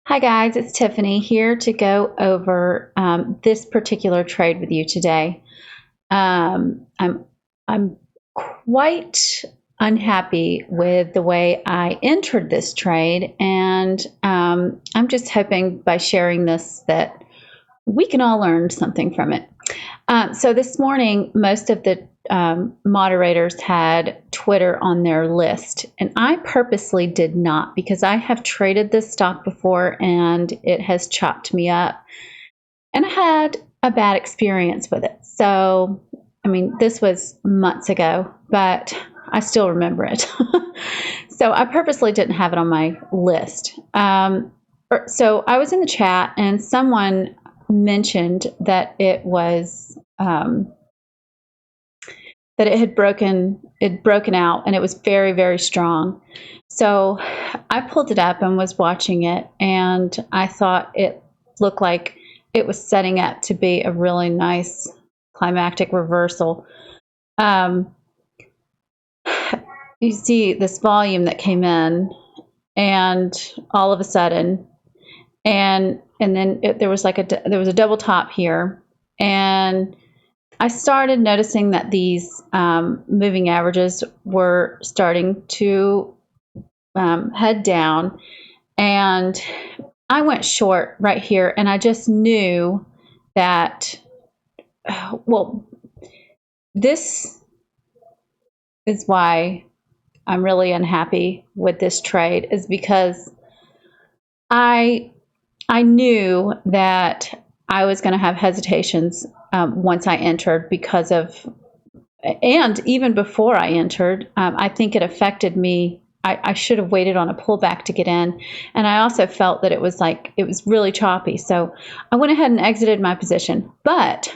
Hi guys, it's Tiffany here to go over this particular trade with you today. I'm quite unhappy with the way I entered this trade, and I'm just hoping by sharing this that we can all learn something from it. So this morning, most of the moderators had Twitter on their list, and I purposely did not because I have traded this stock before and it has chopped me up, and I had a bad experience with it. So, I mean, this was months ago, but I still remember it. So I purposely didn't have it on my list. So I was in the chat and someone mentioned that it was that it had broken out and it was very, very strong. So I pulled it up and was watching it, and I thought it looked like it was setting up to be a really nice climactic reversal. You see this volume that came in, and all of a sudden, and then there was a double top here, and I started noticing that these moving averages were starting to head down, and I went short right here, and I just knew that, well, this is why I'm really unhappy with this trade, is because I knew that I was going to have hesitations once I entered because of, and even before I entered, I think it affected me. I should have waited on a pullback to get in. And I also felt that it was really choppy. So I went ahead and exited my position. But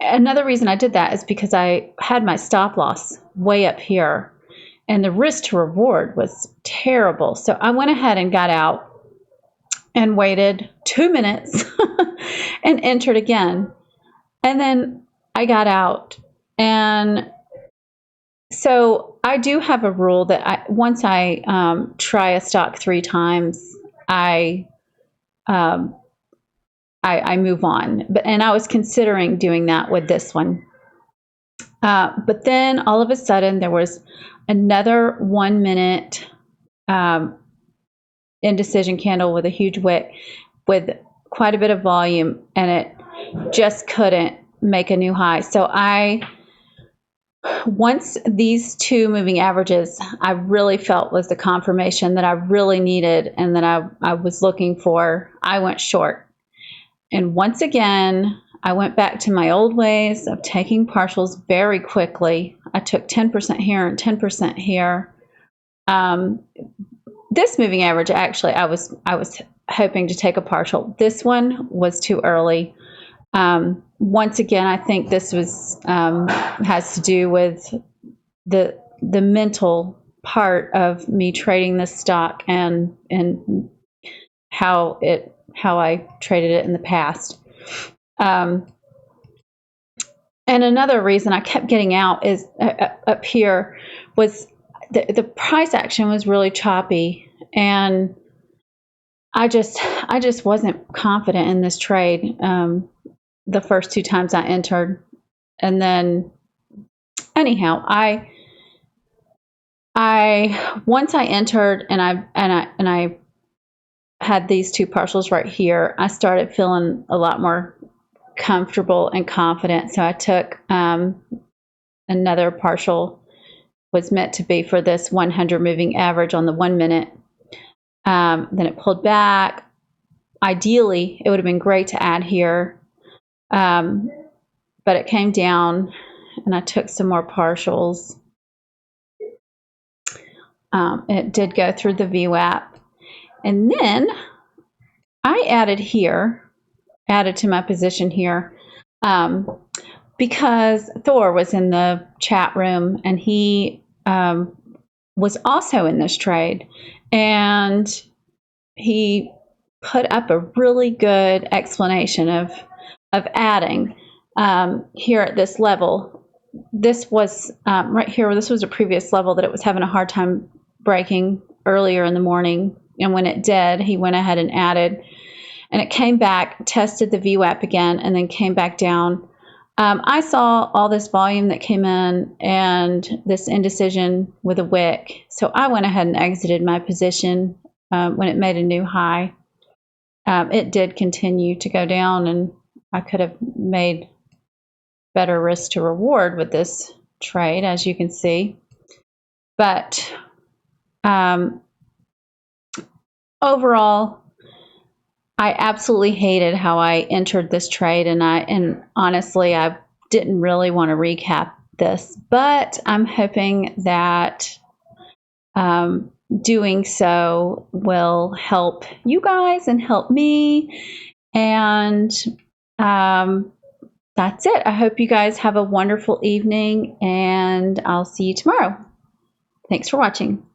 another reason I did that is because I had my stop loss way up here, and the risk to reward was terrible. So I went ahead and got out and waited 2 minutes and entered again. And then I got out. And so I do have a rule that once I try a stock 3 times, I move on. And I was considering doing that with this one. But then all of a sudden there was another 1 minute indecision candle with a huge wick with quite a bit of volume, and it just couldn't make a new high. So once these two moving averages, I really felt was the confirmation that I really needed and that I was looking for, I went short. And once again, I went back to my old ways of taking partials very quickly. I took 10% here and 10% here. This moving average, actually, I was hoping to take a partial. This one was too early. Once again, I think this was has to do with the mental part of me trading this stock and how I traded it in the past. And another reason I kept getting out is up here was the price action was really choppy, and I just wasn't confident in this trade the first 2 times I entered. And then anyhow, I once I entered and I had these 2 partials right here, I started feeling a lot more comfortable and confident. So I took another partial, was meant to be for this 100 moving average on the 1 minute. Then it pulled back. Ideally, it would have been great to add here, but it came down, and I took some more partials. It did go through the VWAP, and then I added to my position here, because Thor was in the chat room, and he was also in this trade, and he put up a really good explanation of adding here at this level. This was right here. This was a previous level that it was having a hard time breaking earlier in the morning, And when it did, he went ahead and added, and it came back, tested the VWAP again, and then came back down. I saw all this volume that came in and this indecision with a wick. So I went ahead and exited my position when it made a new high. It did continue to go down, and I could have made better risk to reward with this trade, as you can see. But overall, I absolutely hated how I entered this trade, and honestly, I didn't really want to recap this, but I'm hoping that doing so will help you guys and help me. And that's it. I hope you guys have a wonderful evening, and I'll see you tomorrow. Thanks for watching.